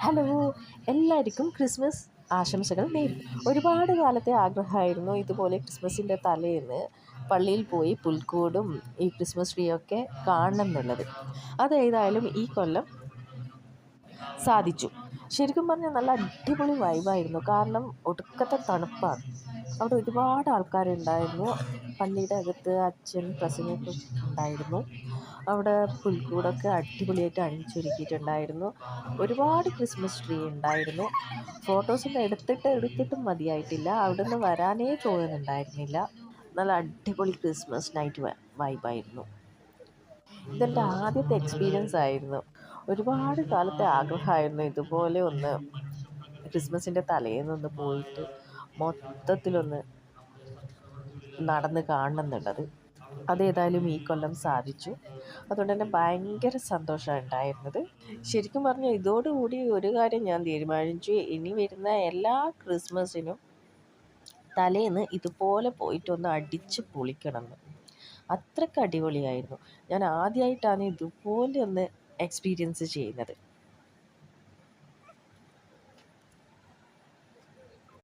Hello, എല്ലാവർക്കും Christmas ആശംസകൾ നേരുന്നു. ഒരുപാട് കാലത്തെ ആഗ്രഹമായിരുന്നു ഇതുപോലെ ക്രിസ്മസിൻ്റെ തലേന്ന് പള്ളിയിൽ പോയി പുൽക്കൂടും ഈ ക്രിസ്മസ് ട്രീ ഒക്കെ കാണണം എന്നുള്ളത്. അതേതായാലും ഈ കൊല്ലം സാധിച്ചു. ശരിക്കും പറഞ്ഞാൽ നല്ല അടിപൊളി വൈബായിരുന്നു. കാരണം ഒടുക്കത്തെ തണുപ്പാണ്. അവിടെ ഒരുപാട് ആൾക്കാരുണ്ടായിരുന്നു. പള്ളിയുടെ അകത്ത് അച്ഛൻ പ്രസംഗമൊക്കെ ഉണ്ടായിരുന്നു. അവിടെ പുൽക്കൂടൊക്കെ അടിപൊളിയായിട്ട് അണിയിച്ചൊരുക്കിയിട്ടുണ്ടായിരുന്നു. ഒരുപാട് ക്രിസ്മസ് ട്രീ ഉണ്ടായിരുന്നു. ഫോട്ടോസൊന്നും എടുത്തിട്ടും മതിയായിട്ടില്ല. അവിടെ നിന്ന് വരാനേ തോന്നുന്നുണ്ടായിരുന്നില്ല. നല്ല അടിപൊളി ക്രിസ്മസ് നൈറ്റ് വൈബായിരുന്നു. ഇതെൻ്റെ ആദ്യത്തെ എക്സ്പീരിയൻസ് ആയിരുന്നു. ഒരുപാട് കാലത്തെ ആഗ്രഹമായിരുന്നു ഇതുപോലെ ഒന്ന് ക്രിസ്മസിൻ്റെ തലേന്നൊന്ന് പോയിട്ട് മൊത്തത്തിലൊന്ന് നടന്ന് കാണണം എന്നുള്ളത്. അതേതായാലും ഈ കൊല്ലം സാധിച്ചു. അതുകൊണ്ട് തന്നെ ഭയങ്കര സന്തോഷമാണ് ഉണ്ടായിരുന്നത്. ശരിക്കും പറഞ്ഞാൽ ഇതോടുകൂടി ഒരു കാര്യം ഞാൻ തീരുമാനിച്ചു, ഇനി വരുന്ന എല്ലാ ക്രിസ്മസിനും തലേന്ന് ഇതുപോലെ പോയിട്ടൊന്ന് അടിച്ച് പൊളിക്കണം എന്ന്. അത്രയ്ക്ക് അടിപൊളിയായിരുന്നു. ഞാൻ ആദ്യമായിട്ടാണ് ഇതുപോലെ ഒന്ന് എക്സ്പീരിയൻസ് ചെയ്യുന്നത്.